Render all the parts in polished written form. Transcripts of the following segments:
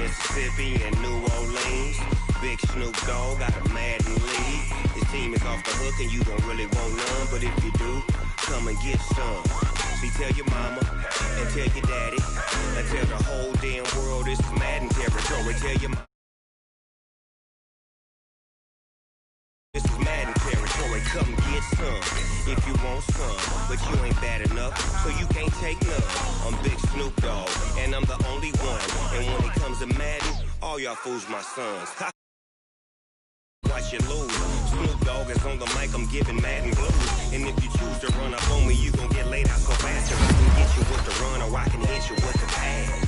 Mississippi and New Orleans. Big Snoop Dogg got a Madden league. His team is off the hook and you don't really want none, but if you do, come and get some. See, tell your mama and tell your daddy and tell the whole damn world this is Madden territory. Tell your this is Madden territory. Come get some if you want some, but you ain't bad enough, so you can't take none. I'm Big Snoop Dogg and I'm the only one. And when it comes to Madden, all y'all fools my sons. Watch you lose. Snoop Dogg is on the mic, I'm giving Madden blues. And if you choose to run up on me, you gon' get laid out so fast. If I can get you with the run or I can hit you with the pass.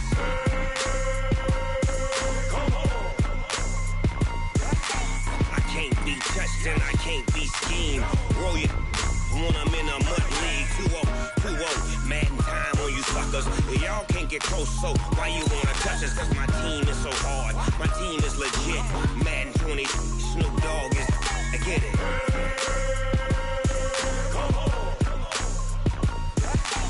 Come on. I can't be touched and I can't be schemed. Roll you when I'm in a mud league. 2-0, Madden time on you suckers. Y'all can't get close, so why you wanna touch us? Cause my team is so hard. My team is legit. Madden 20. Snoop Dogg is, I get it. Come on.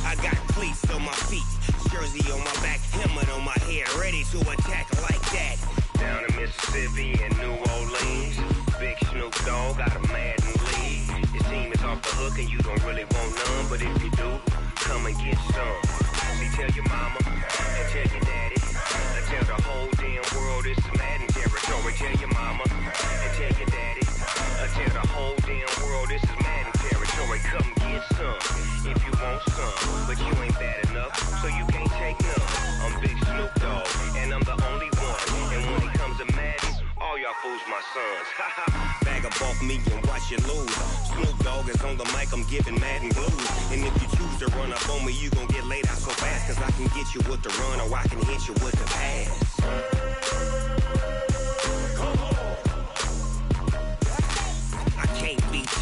I got cleats on my feet, jersey on my back, helmet on my head, ready to attack like that. Down in Mississippi and New Orleans, Big Snoop Dogg got a Madden league. His team is off the hook and you don't really want none, but if you do, come and get some. See, tell your mama and tell your daddy, and tell the whole damn world this is Madden territory. Tell your mama and tell your daddy, tell the whole damn world this is Madden territory. Come get some if you want some, but you ain't bad enough, so you can't take none. I'm Big Snoop Dogg and I'm the only one. And when it comes to Madden, all y'all fools my sons. Bag up off me and watch you lose. Snoop Dogg is on the mic, I'm giving Madden blues. And if you choose to run up on me, you gon' get laid out so fast. Cause I can get you with the run or I can hit you with the pass.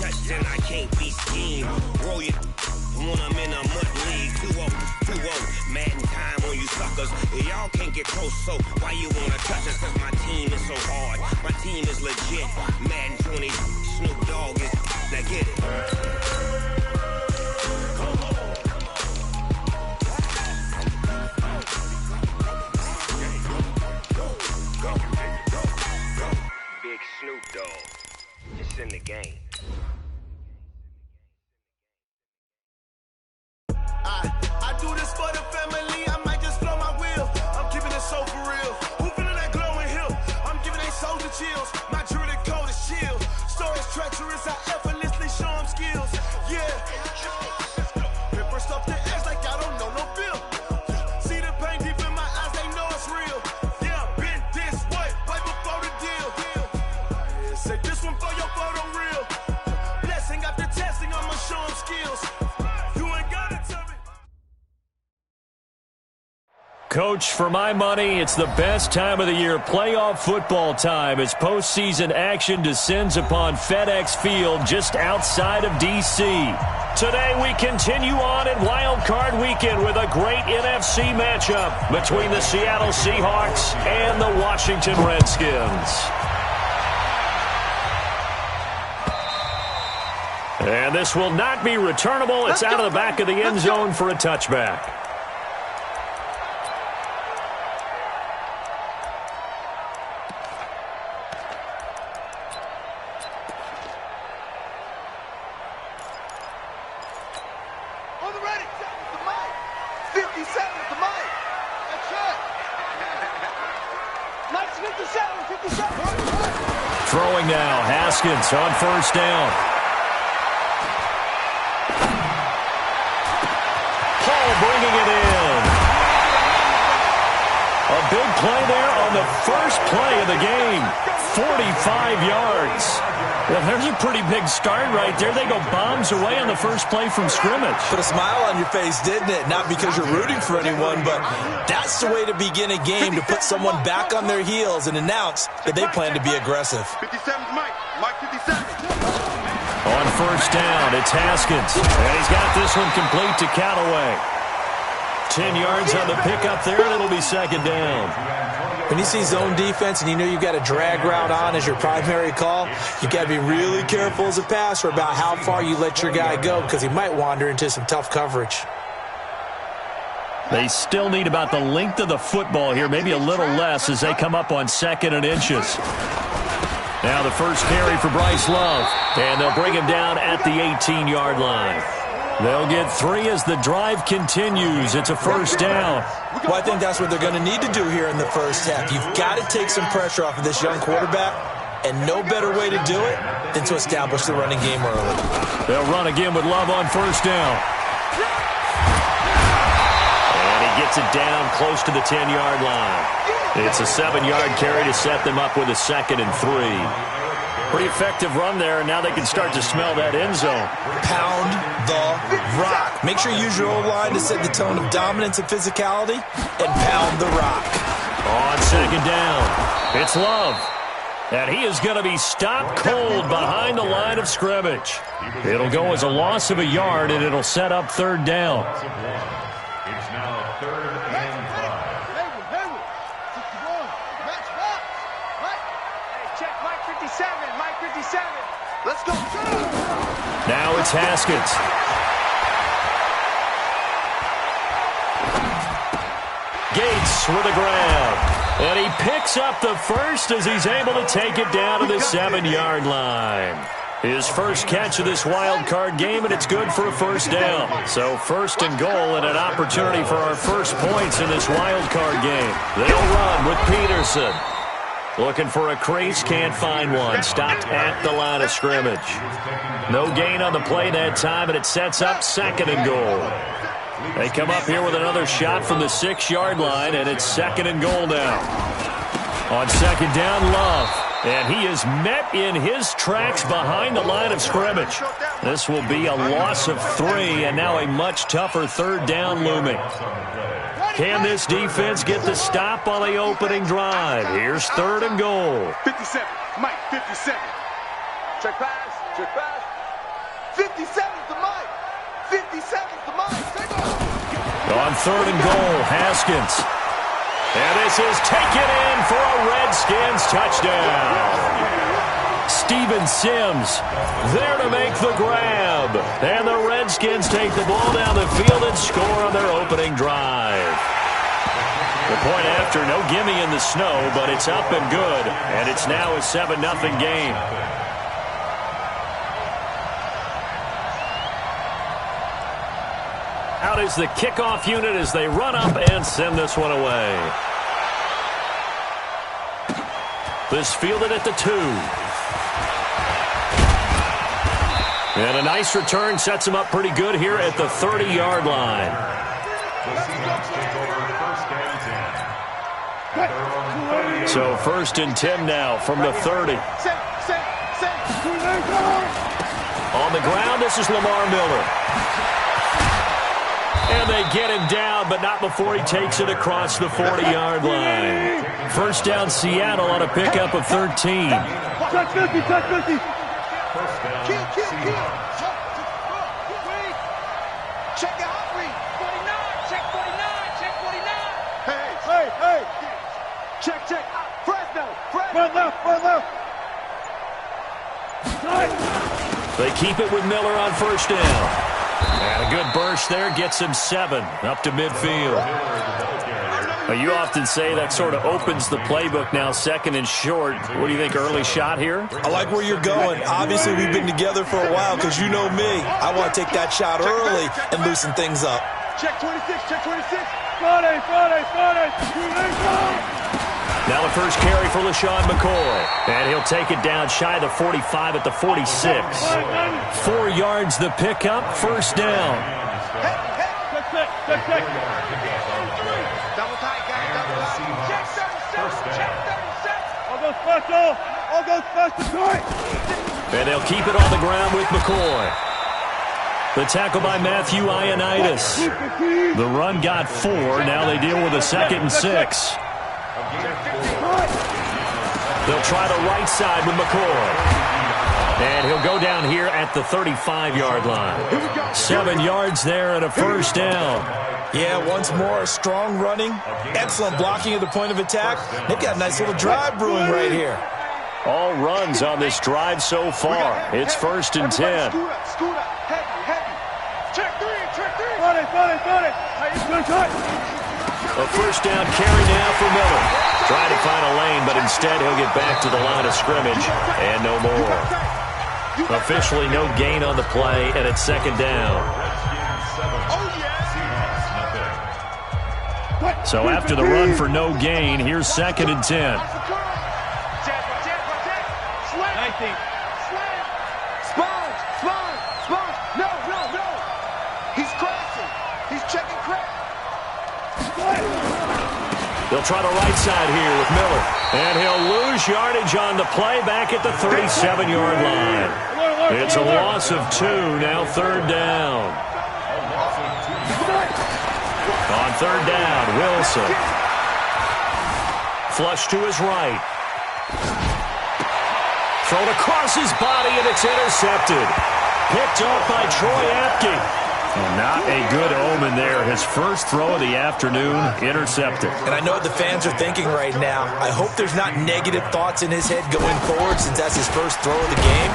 Touched and I can't be schemed. Roll you when I'm in a mud league. 2-0, Madden time on you suckers. Y'all can't get close, so why you wanna touch us? Cause my team is so hard. My team is legit. Madden 20, Snoop Dogg is, now get it. Big Snoop Dogg, it's in the game. I do this for the family, I might just blow my wheel. I'm keeping it so for real. Who feeling that glowing hill? I'm giving they soldier chills. My jewelry code is chill. Stories treacherous, I effortlessly show them skills. Yeah. Paper stuff to ass like I don't know no bill. See the pain deep in my eyes, they know it's real. Yeah, been this way, way before the deal. Say this one for your photo reel. Blessing after testing, I'ma show them skills. Coach, for my money, it's the best time of the year, playoff football time, as postseason action descends upon FedEx Field just outside of D.C. Today we continue on in Wild Card Weekend with a great NFC matchup between the Seattle Seahawks and the Washington Redskins. And this will not be returnable. It's out of the back of the end zone for a touchback. Throwing now, Haskins on first down. Paul bringing it in. A big play there on the first play of the game. 45 yards. Well, there's a pretty big start right there. They go bombs away on the first play from scrimmage. Put a smile on your face, didn't it? Not because you're rooting for anyone, but that's the way to begin a game, to put someone back on their heels and announce that they plan to be aggressive. 57, Mike 57. On first down, it's Haskins. And he's got this one complete to Callaway. 10 yards on the pickup there, and it'll be second down. When you see zone defense and you know you've got a drag route on as your primary call, you've got to be really careful as a passer about how far you let your guy go, because he might wander into some tough coverage. They still need about the length of the football here, maybe a little less as they come up on 2nd and inches. Now the first carry for Bryce Love, and they'll bring him down at the 18-yard line. They'll get 3 as the drive continues. It's a first down. Well, I think that's what they're going to need to do here in the first half. You've got to take some pressure off of this young quarterback, and no better way to do it than to establish the running game early. They'll run again with Love on first down. And he gets it down close to the 10-yard line. It's a 7-yard carry to set them up with a 2nd and 3. Pretty effective run there, and now they can start to smell that end zone. Pound the rock. Make sure you use your O-line to set the tone of dominance and physicality, and pound the rock. On 2nd down, it's Love. And he is going to be stopped cold behind the line of scrimmage. It'll go as a loss of a yard, and it'll set up 3rd down. It's now 3rd and 5. Hey, check Mike 57. Mike 57. Let's go. Now it's Haskins. Gates with a grab. And he picks up the first as he's able to take it down to the 7-yard line. His first catch of this wild card game, and it's good for a first down. So 1st and goal and an opportunity for our first points in this wild card game. They'll run with Peterson. Looking for a crease, can't find one. Stopped at the line of scrimmage. No gain on the play that time, and it sets up 2nd and goal. They come up here with another shot from the 6-yard line, and it's 2nd and goal now. On 2nd down, Love. And he is met in his tracks behind the line of scrimmage. This will be a loss of 3, and now a much tougher 3rd down looming. Can this defense get the stop on the opening drive? Here's 3rd and goal. 57. Mike, 57. Check pass. Check pass. 57's the Mike. 57's the Mike. On 3rd and goal, Haskins. And this is taken in for a Redskins touchdown. Steven Sims there to make the grab. And the Redskins take the ball down the field and score on their opening drive. The point after, no gimme in the snow, but it's up and good. And it's now a 7-0 game. Out is the kickoff unit as they run up and send this one away. This fielded at the 2. And a nice return sets him up pretty good here at the 30-yard line. So 1st and 10 now from the 30. On the ground, this is Lamar Miller. And they get him down, but not before he takes it across the 40-yard line. First down, Seattle on a pickup of 13. Touch 50, touch 50. First down, Seattle. Check your hot read. 49, check 49, check 49. Hey. Check. Fresno. Front left. They keep it with Miller on first down. And a good burst there gets him 7 up to midfield. You often say that sort of opens the playbook now, 2nd and short. What do you think, early shot here? I like where you're going. Obviously, we've been together for a while because you know me. I want to take that shot early and loosen things up. Check 26. Friday. Now the first carry for LaShawn McCoy. And he'll take it down shy of the 45 at the 46. 4 yards the pickup, first down. Check. Double tight, guys. Double tight. Check 37. I'll go special. And they'll keep it on the ground with McCoy. The tackle by Matthew Ioannidis. The run got 4. Now they deal with a 2nd and 6. They'll try the right side with McCoy. And he'll go down here at the 35-yard line. 7 yards there and a first down. Yeah, once more, strong running, excellent blocking at the point of attack. They've got a nice little drive brewing right here. All runs on this drive so far. It's 1st and 10. Scoot up. Heavy. Check 3. A first down carry now for Miller. Trying to find a lane, but instead he'll get back to the line of scrimmage and no more. Officially no gain on the play, and it's second down. So after the run for no gain, here's 2nd and 10. They'll try the right side here with Miller. And he'll lose yardage on the play back at the 37-yard line. It's a loss of 2, now 3rd down. On 3rd down, Wilson. Flush to his right. Thrown across his body, and it's intercepted. Picked off by Troy Apke. Not a good omen there. His first throw of the afternoon, intercepted. And I know what the fans are thinking right now. I hope there's not negative thoughts in his head going forward since that's his first throw of the game.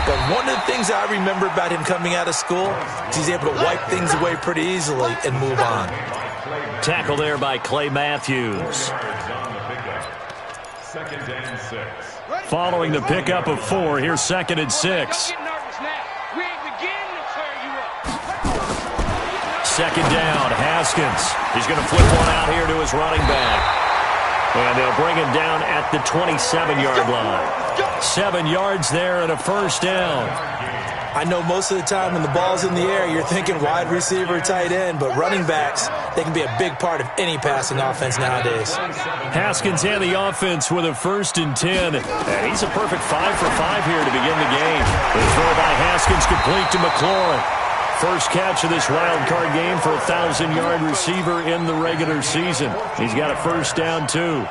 But one of the things I remember about him coming out of school is he's able to wipe things away pretty easily and move on. Tackle there by Clay Matthews. Following the pickup of 4, here's 2nd and 6. 2nd down, Haskins. He's going to flip one out here to his running back. And they'll bring him down at the 27-yard line. 7 yards there and a first down. I know most of the time when the ball's in the air, you're thinking wide receiver, tight end, but running backs, they can be a big part of any passing offense nowadays. Haskins and the offense with a 1st and 10. And he's a perfect 5 for 5 here to begin the game. The throw by Haskins complete to McLaurin. First catch of this wild card game for a 1,000-yard receiver in the regular season. He's got a first down, too.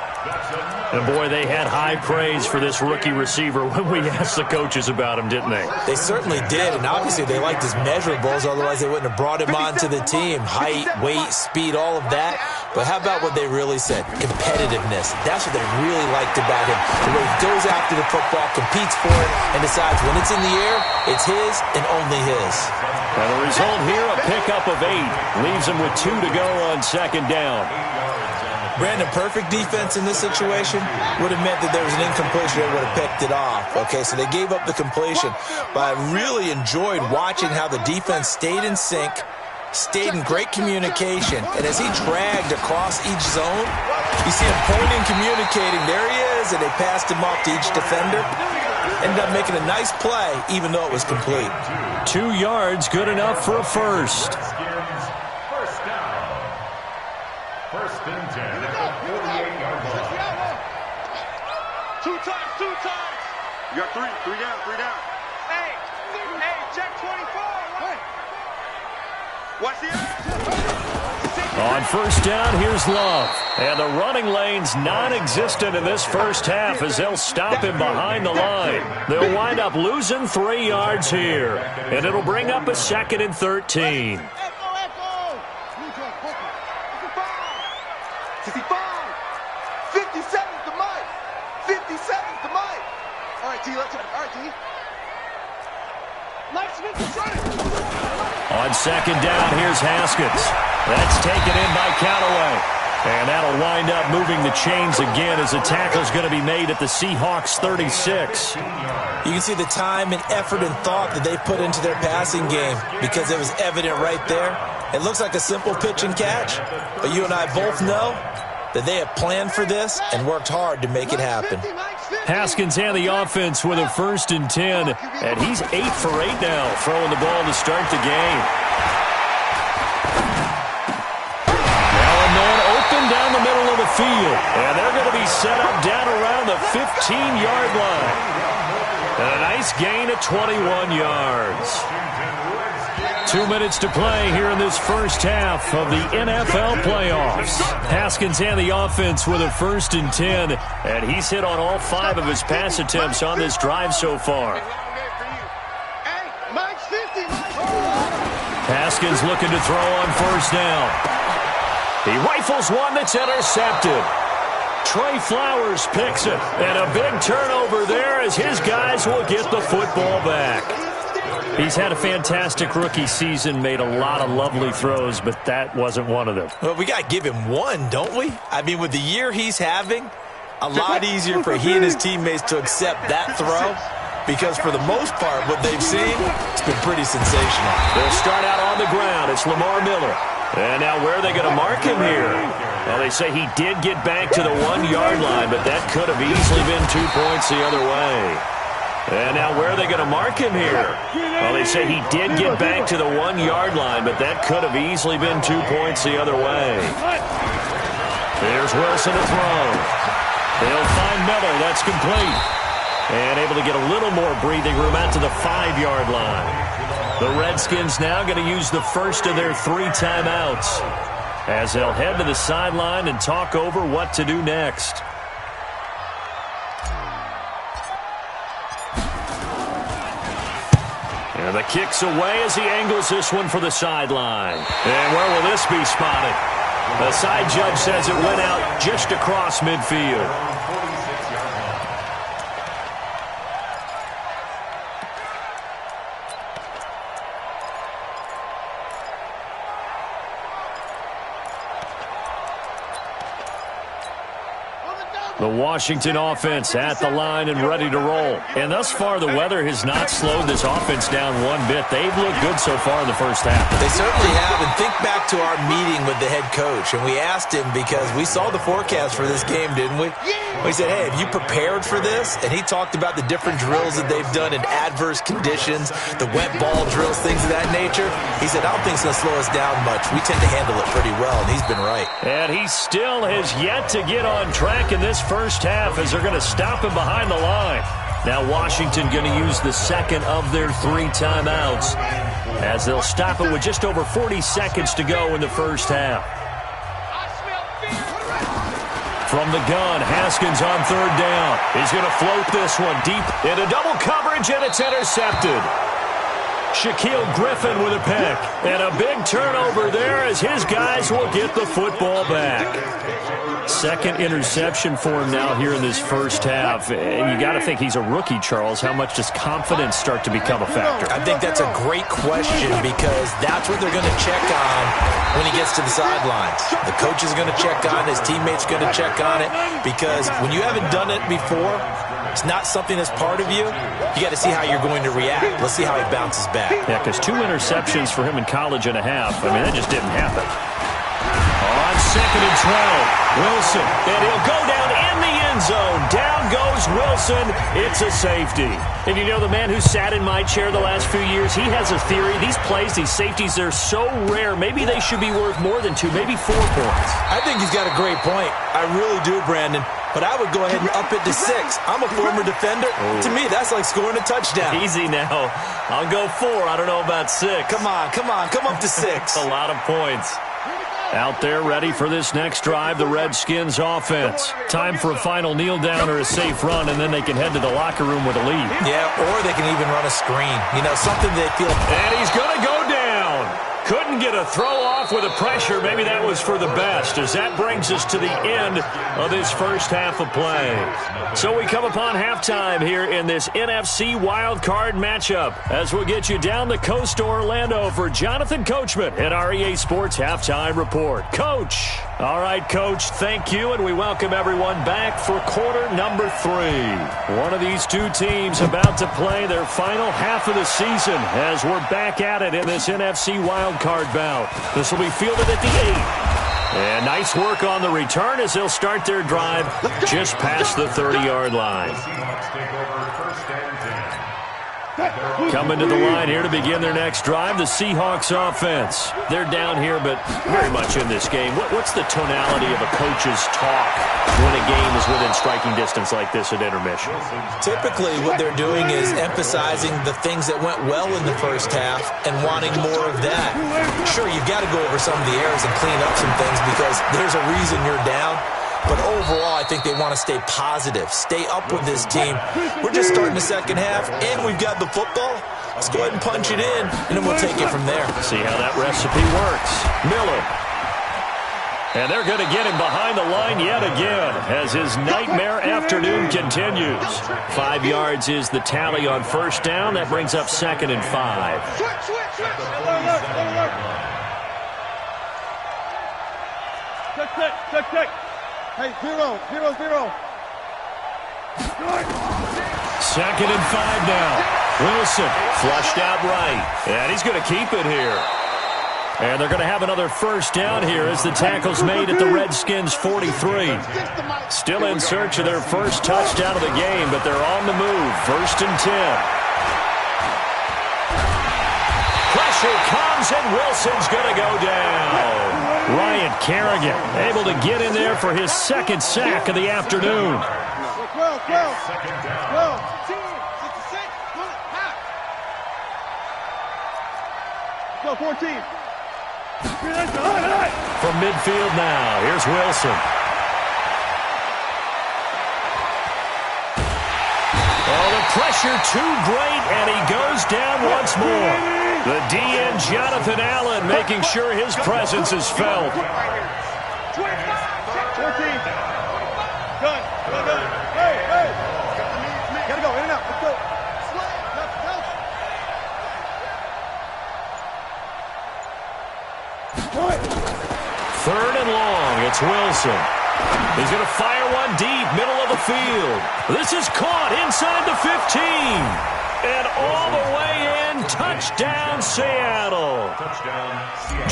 And, boy, they had high praise for this rookie receiver when we asked the coaches about him, didn't they? They certainly did, and obviously they liked his measurables, otherwise they wouldn't have brought him onto the team. Height, weight, speed, all of that. But how about what they really said? Competitiveness. That's what they really liked about him. The way he goes after the football, competes for it, and decides when it's in the air, it's his and only his. And the result here, a pickup of 8. Leaves him with 2 to go on 2nd down. Brandon, perfect defense in this situation would have meant that there was an incompletion that would have picked it off. Okay, so they gave up the completion. But I really enjoyed watching how the defense stayed in sync, stayed in great communication. And as he dragged across each zone, you see him pointing, communicating. There he is, and they passed him off to each defender. Ended up making a nice play, even though it was complete. 2 yards, good enough for a first. First and 10 at the 48-yard line. 2 times. You got 3 down. Hey, check 24. Hey. Watch the On first down, here's Love. And the running lane's non-existent in this first half as they'll stop him behind the line. They'll wind up losing 3 yards here. And it'll bring up a 2nd and 13. 57's the mic. 57's the mic. All right, T, let's go. All right, T. On 2nd down, here's Haskins. That's taken in by Callaway. And that'll wind up moving the chains again as the tackle's going to be made at the Seahawks 36. You can see the time and effort and thought that they put into their passing game because it was evident right there. It looks like a simple pitch and catch, but you and I both know that they have planned for this and worked hard to make it happen. Haskins and the offense with a 1st and 10, and he's 8 for 8 now, throwing the ball to start the game. Now a man open down the middle of the field, and they're going to be set up down around the 15-yard line. And a nice gain of 21 yards. 2 minutes to play here in this first half of the NFL playoffs. Haskins and the offense with a 1st and 10, and he's hit on all 5 of his pass attempts on this drive so far. Haskins looking to throw on first down. He rifles one that's intercepted. Trey Flowers picks it, and a big turnover there as his guys will get the football back. He's had a fantastic rookie season, made a lot of lovely throws, but that wasn't one of them. Well, we got to give him one, don't we? I mean, with the year he's having, a lot easier for he and his teammates to accept that throw, because for the most part, what they've seen, it's been pretty sensational. They'll start out on the ground. It's Lamar Miller. And now where are they going to mark him here? Well, they say he did get back to the 1-yard line, but that could have easily been 2 points the other way. And now where are they going to mark him here? Well, they say he did get back to the 1-yard line, but that could have easily been 2 points the other way. Here's Wilson to throw. They'll find Miller. That's complete. And able to get a little more breathing room out to the 5-yard line. The Redskins now going to use the first of their 3 timeouts as they'll head to the sideline and talk over what to do next. And the kick's away as he angles this one for the sideline. And where will this be spotted? The side judge says it went out just across midfield. The Washington offense at the line and ready to roll. And thus far, the weather has not slowed this offense down one bit. They've looked good so far in the first half. They certainly have. And think back to our meeting with the head coach. And we asked him, because we saw the forecast for this game, didn't we? We said, hey, have you prepared for this? And he talked about the different drills that they've done in adverse conditions, the wet ball drills, things of that nature. He said, I don't think it's going to slow us down much. We tend to handle it pretty well, and he's been right. And he still has yet to get on track in this first half as they're going to stop him behind the line. Now Washington going to use the second of their 3 timeouts as they'll stop it with just over 40 seconds to go in the first half. From the gun, Haskins on 3rd down. He's going to float this one deep into double coverage, and it's intercepted. Shaquille Griffin with a pick. And a big turnover there as his guys will get the football back. Second interception for him now here in this first half. And you got to think he's a rookie, Charles. How much does confidence start to become a factor? I think that's a great question, because that's what they're going to check on when he gets to the sidelines. The coach is going to check on it. His teammates are going to check on it, because when you haven't done it before, it's not something that's part of you. You got to see how you're going to react. Let's see how he bounces back. Yeah, because 2 interceptions for him in college and a half. I mean, that just didn't happen. On 2nd and 12, Wilson, and he'll go down in the end zone. Down goes Wilson. It's a safety. And you know, the man who sat in my chair the last few years, he has a theory. These plays, these safeties, they're so rare. Maybe they should be worth more than 2, maybe 4 points. I think he's got a great point. I really do, Brandon. But I would go ahead and up it to 6. I'm a former defender. Oh. To me, that's like scoring a touchdown. Easy now. I'll go 4. I don't know about 6. Come on. Come up to 6. A lot of points. Out there ready for this next drive, the Redskins offense. Time for a final kneel down or a safe run, and then they can head to the locker room with a lead. Yeah, or they can even run a screen. You know, something they feel. And he's going to go down. Couldn't get a throw off with the pressure. Maybe that was for the best, as that brings us to the end of this first half of play. So we come upon halftime here in this NFC wildcard matchup as we'll get you down the coast to Orlando for Jonathan Coachman at our EA Sports Halftime Report. Coach. All right, Coach, thank you, and we welcome everyone back for quarter number 3. One of these 2 teams about to play their final half of the season as we're back at it in this NFC wildcard bout. This will be fielded at the 8. And nice work on the return as they'll start their drive just past the 30-yard line. Coming to the line here to begin their next drive, the Seahawks offense. They're down here, but very much in this game. What's the tonality of a coach's talk when a game is within striking distance like this at intermission? Typically, what they're doing is emphasizing the things that went well in the first half and wanting more of that. Sure, you've got to go over some of the errors and clean up some things because there's a reason you're down. But overall, I think they want to stay positive, stay up with this team. We're just starting the second half, and we've got the football. Let's go ahead and punch it in, and then we'll take it from there. See how that recipe works. Miller. And they're going to get him behind the line yet again as his nightmare afternoon continues. 5 yards is the tally on first down. That brings up 2nd and 5. Check. Hey, 0. 2nd and 5 now. Wilson flushed out right. And he's going to keep it here. And they're going to have another first down here as the tackle's made at the Redskins' 43. Still in search of their first touchdown of the game, but they're on the move. 1st and 10. Pressure comes, and Wilson's going to go down. Ryan Kerrigan able to get in there for his 2nd sack of the afternoon. 14. From midfield now, here's Wilson. Oh, the pressure too great, and he goes down once more. The DN, Jonathan Allen, making sure his presence is felt. 14. Good. Hey. Gotta go, in and out. Let's go. 3rd and long, it's Wilson. He's going to fire one deep, middle of the field. This is caught inside the 15. And all the way in, touchdown Seattle.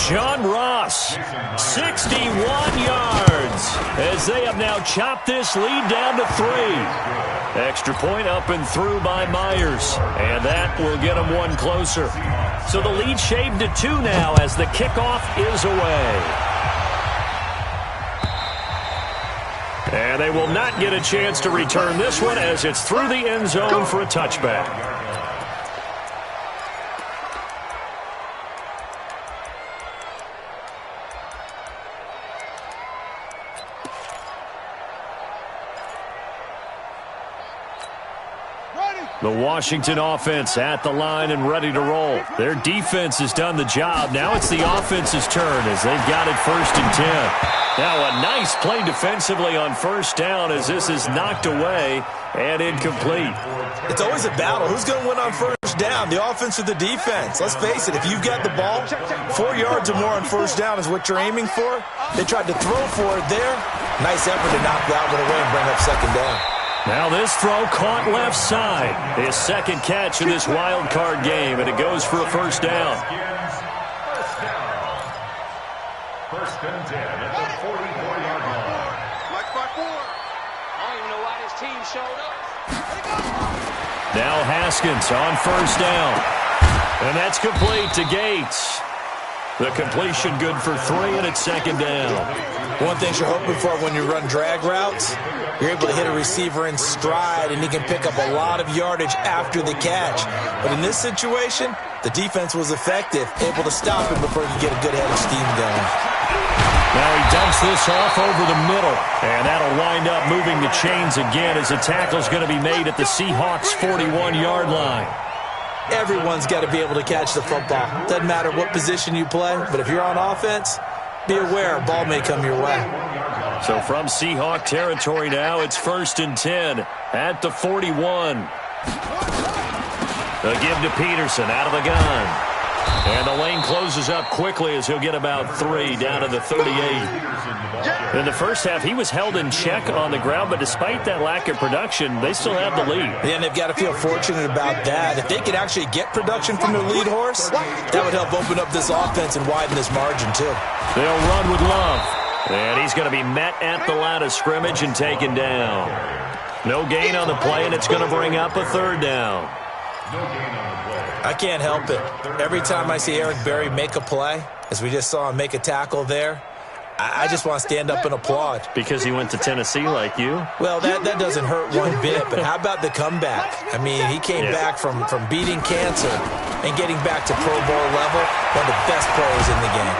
John Ross, 61 yards, as they have now chopped this lead down to 3. Extra point up and through by Myers, and that will get them one closer. So the lead shaved to 2 now as the kickoff is away. And they will not get a chance to return this one as it's through the end zone for a touchback. The Washington offense at the line and ready to roll. Their defense has done the job. Now it's the offense's turn as they've got it 1st and 10. Now a nice play defensively on first down as this is knocked away and incomplete. It's always a battle. Who's going to win on first down, the offense or the defense? Let's face it, if you've got the ball, 4 yards or more on first down is what you're aiming for. They tried to throw for it there. Nice effort to knock that one away and bring up 2nd down. Now this throw caught left side. His 2nd catch in this wild card game, and it goes for a first down. 1st and 10 at the 44-yard line. Mike 5-4. I don't even know why this team showed up. Now Haskins on first down. And that's complete to Gates. The completion good for 3, and it's 2nd down. One thing you're hoping for when you run drag routes, you're able to hit a receiver in stride, and he can pick up a lot of yardage after the catch. But in this situation, the defense was effective, able to stop him before he could get a good head of steam going. Now he dumps this off over the middle, and that'll wind up moving the chains again as the tackle's going to be made at the Seahawks' 41-yard line. Everyone's got to be able to catch the football. Doesn't matter what position you play, but if you're on offense, be aware a ball may come your way. So from Seahawk territory now, it's 1st and 10 at the 41. The give to Peterson out of the gun. And the lane closes up quickly as he'll get about 3 down to the 38. In the first half, he was held in check on the ground, but despite that lack of production, they still have the lead. Yeah, and they've got to feel fortunate about that. If they could actually get production from their lead horse, that would help open up this offense and widen this margin too. They'll run with Love. And he's going to be met at the line of scrimmage and taken down. No gain on the play, and it's going to bring up a 3rd down. I can't help it. Every time I see Eric Berry make a play, as we just saw him make a tackle there, I just want to stand up and applaud. Because he went to Tennessee like you? Well, that doesn't hurt one bit, but how about the comeback? I mean, he came back from beating cancer and getting back to Pro Bowl level, one of the best players in the game.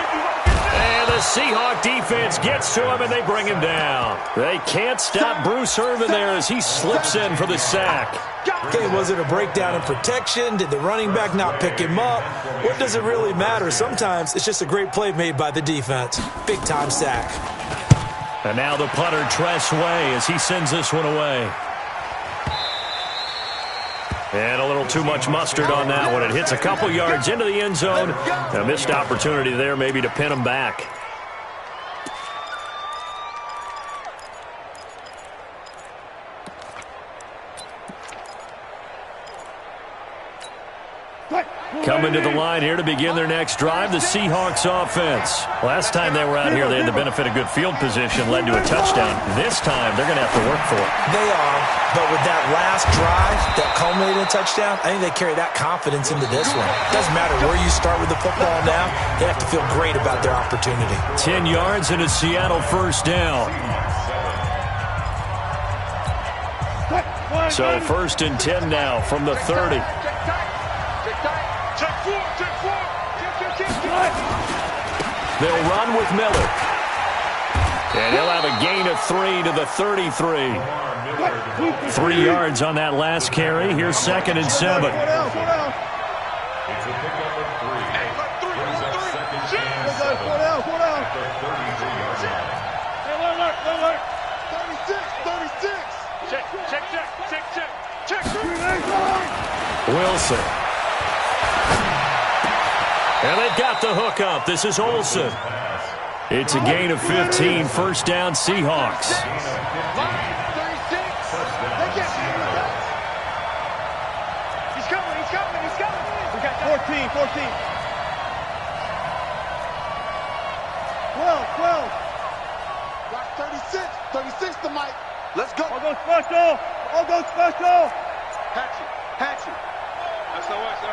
And the The Seahawk defense gets to him, and they bring him down. They can't stop Bruce Irvin there as he slips in for the sack. Okay, was it a breakdown in protection? Did the running back not pick him up? What does it really matter? Sometimes it's just a great play made by the defense. Big-time sack. And now the punter, Tress Way, as he sends this one away. And a little too much mustard on that one. It hits a couple yards into the end zone. A missed opportunity there maybe to pin him back. Coming to the line here to begin their next drive, the Seahawks offense. Last time they were out here, they had the benefit of good field position, led to a touchdown. This time, they're going to have to work for it. They are, but with that last drive that culminated in a touchdown, I think they carry that confidence into this one. Doesn't matter where you start with the football now, they have to feel great about their opportunity. 10 yards and a Seattle first down. So first and 10 now from the 30. They'll run with Miller. And he'll have a gain of 3 to the 33. 3 yards on that last carry. Here's 2nd and 7. It's a pickup of 3. Brings up 2nd and 7. At the 33-yard line. Alert. 36. Check. Wilson. And they've got the hook up. This is Olsen. It's a gain of 15. First down, Seahawks. He's coming. We got 14. 12. Got 36 to Mike. Let's go. All go special. Hatchet. SOS.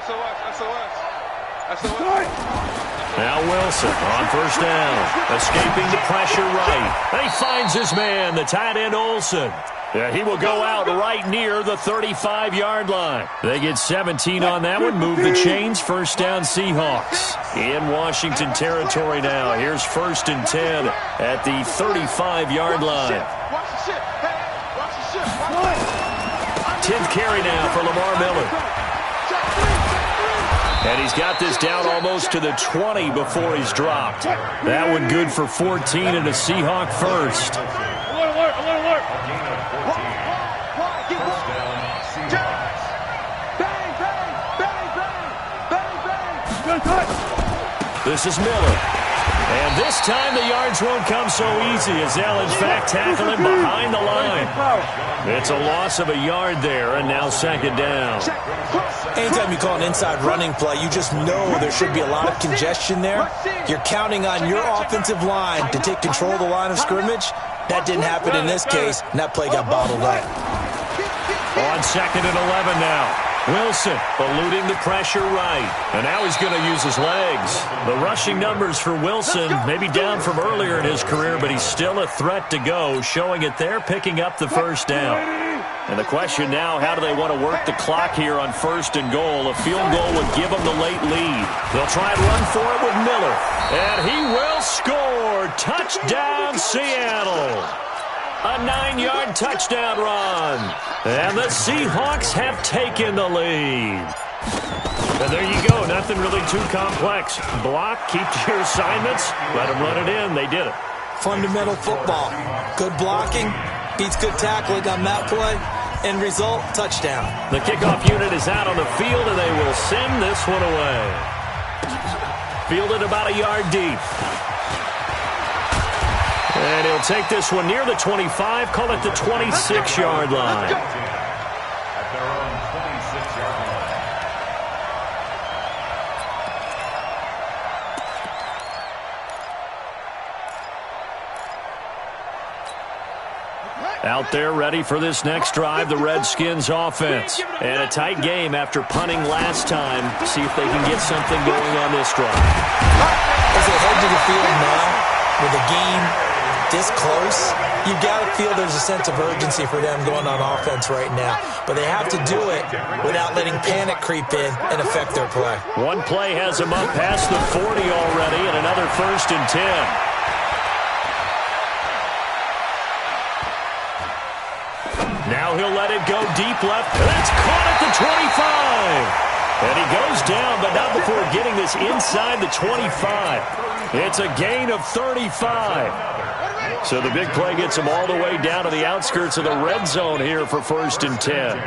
Now Wilson on first down. Escaping the pressure right. And he finds his man, the tight end Olsen. Yeah, he will go out right near the 35-yard line. They get 17 on that one. Move the chains. First down, Seahawks. In Washington territory now. Here's 1st and 10 at the 35-yard line. 10th carry now for Lamar Miller. And he's got this down almost to the 20 before he's dropped. That one good for 14 and a Seahawk first. Alert. This is Miller. And this time the yards won't come so easy as they'll in fact tackle him behind the line. It's a loss of a yard there, and now 2nd down. Anytime you call an inside running play, you just know there should be a lot of congestion there. You're counting on your offensive line to take control of the line of scrimmage. That didn't happen in this case, and that play got bottled up. On 2nd and 11 now. Wilson eluding the pressure right. And now he's going to use his legs. The rushing numbers for Wilson maybe down from earlier in his career, but he's still a threat to go, showing it there, picking up the first down. And the question now, how do they want to work the clock here on 1st and goal? A field goal would give them the late lead. They'll try and run for it with Miller. And he will score. Touchdown, Seattle. A 9-yard touchdown run. And the Seahawks have taken the lead. And there you go. Nothing really too complex. Block, keep to your assignments, let them run it in. They did it. Fundamental football. Good blocking beats good tackling on that play. End result, touchdown. The kickoff unit is out on the field, and they will send this one away. Fielded about a yard deep. And he'll take this one near the 25, call it the 26-yard line. At their own 26-yard line. Out there ready for this next drive, the Redskins offense. And a tight game after punting last time. See if they can get something going on this drive. As they head to the field now, with a game this close, you've got to feel there's a sense of urgency for them going on offense right now. But they have to do it without letting panic creep in and affect their play. One play has them up past the 40 already, and another 1st and 10. Now he'll let it go deep left. That's caught at the 25. And he goes down, but not before getting this inside the 25. It's a gain of 35. So the big play gets him all the way down to the outskirts of the red zone here for 1st and 10.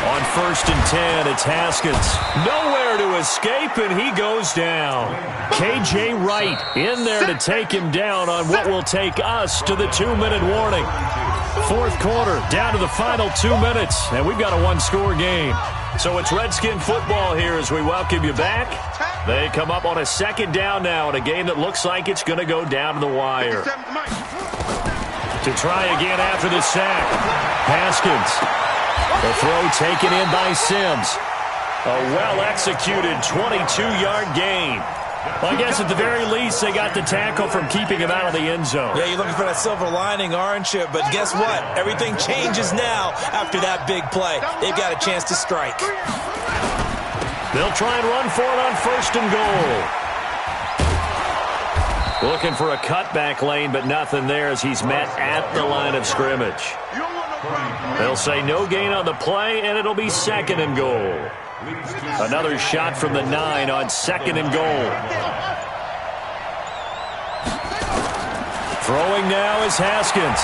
On 1st and 10, it's Haskins. Nowhere to escape, and he goes down. K.J. Wright in there to take him down on what will take us to the 2-minute warning. 4th quarter, down to the final 2 minutes, and we've got a one-score game. So it's Redskin football here as we welcome you back. They come up on a 2nd down now in a game that looks like it's going to go down to the wire. To try again after the sack. Haskins. The throw taken in by Sims. A well-executed 22-yard gain. Well, I guess at the very least, they got the tackle from keeping him out of the end zone. Yeah, you're looking for that silver lining, aren't you? But guess what? Everything changes now after that big play. They've got a chance to strike. They'll try and run for it on 1st and goal. Looking for a cutback lane, but nothing there as he's met at the line of scrimmage. They'll say no gain on the play, and it'll be 2nd and goal. Another shot from the 9 on 2nd and goal. Throwing now is Haskins.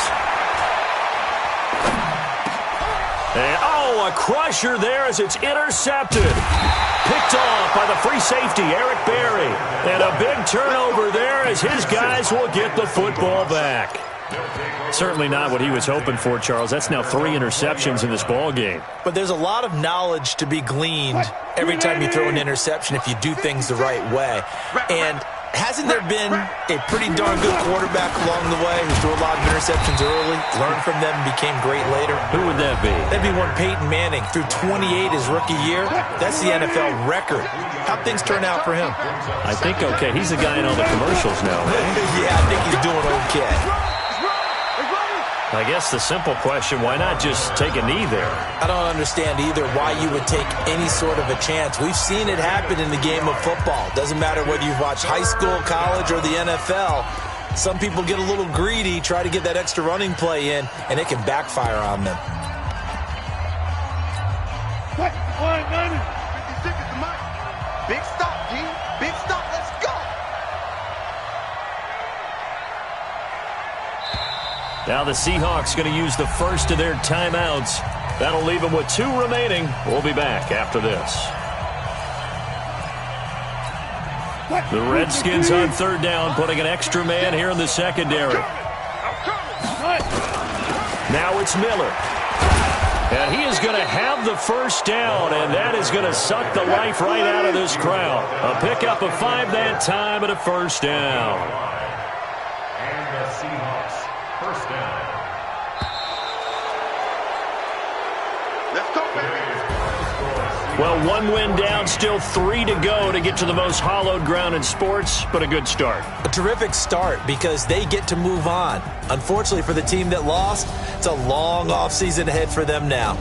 And, a crusher there as it's intercepted. Picked off by the free safety, Eric Berry. And a big turnover there as his guys will get the football back. Certainly not what he was hoping for, Charles. That's now 3 interceptions in this ball game. But there's a lot of knowledge to be gleaned every time you throw an interception if you do things the right way. And hasn't there been a pretty darn good quarterback along the way who threw a lot of interceptions early, learned from them, and became great later? Who would that be? That'd be one Peyton Manning. Threw 28 his rookie year. That's the NFL record. How'd things turn out for him? I think okay. He's the guy in all the commercials now, right? Yeah, I think he's doing okay. I guess the simple question, why not just take a knee there? I don't understand either why you would take any sort of a chance. We've seen it happen in the game of football. Doesn't matter whether you've watched high school, college, or the NFL. Some people get a little greedy, try to get that extra running play in, and it can backfire on them. Big stop, G. Big stop. Let's go. Now the Seahawks going to use the first of their timeouts. That'll leave them with 2 remaining. We'll be back after this. The Redskins on 3rd down, putting an extra man here in the secondary. Now it's Miller. And he is going to have the first down, and that is going to suck the life right out of this crowd. A pickup of 5 that time and a first down. And the Seahawks, first down. Let's go, baby. Well, 1 win down, still 3 to go to get to the most hallowed ground in sports, but a good start. A terrific start because they get to move on. Unfortunately for the team that lost, it's a long offseason ahead for them now.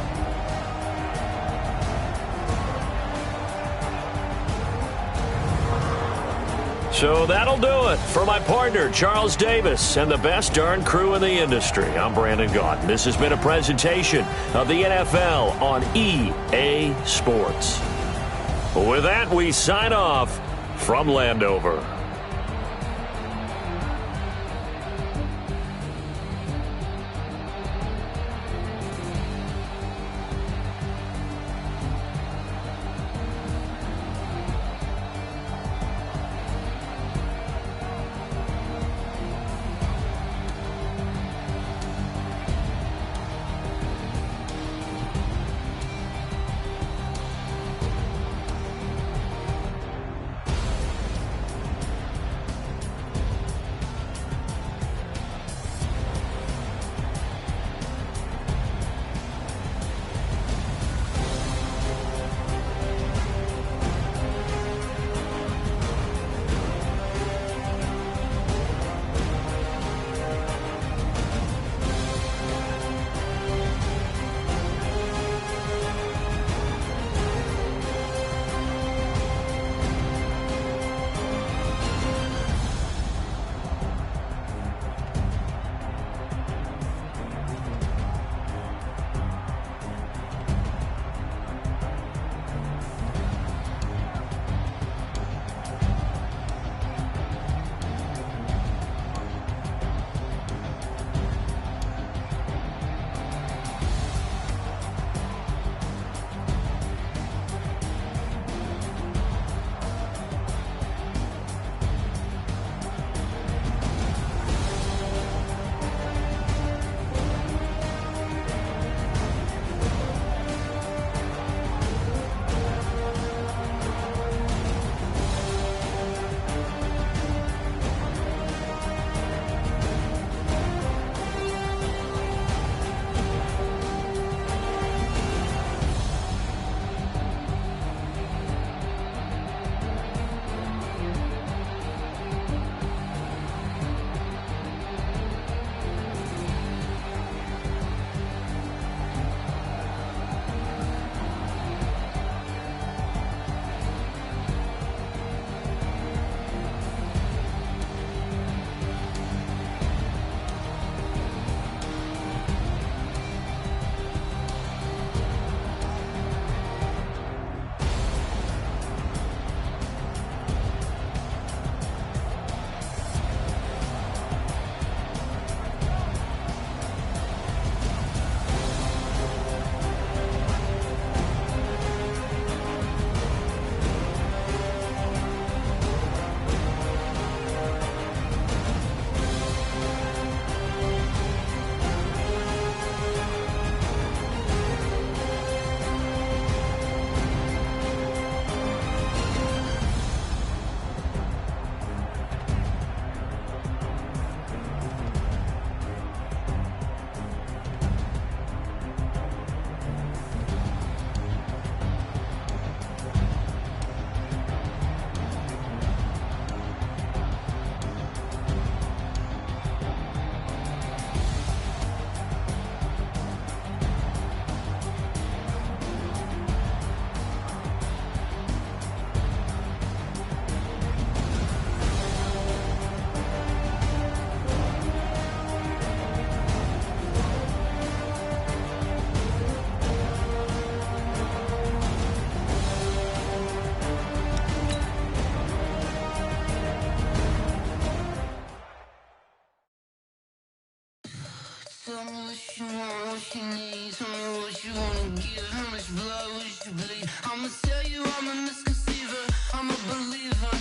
So that'll do it for my partner, Charles Davis, and the best darn crew in the industry. I'm Brandon Gaudin. This has been a presentation of the NFL on EA Sports. With that, we sign off from Landover. what you want, what you need. Tell me what you wanna give. How much blood would you bleed? I'ma tell you I'm a misconceiver. I'm a believer.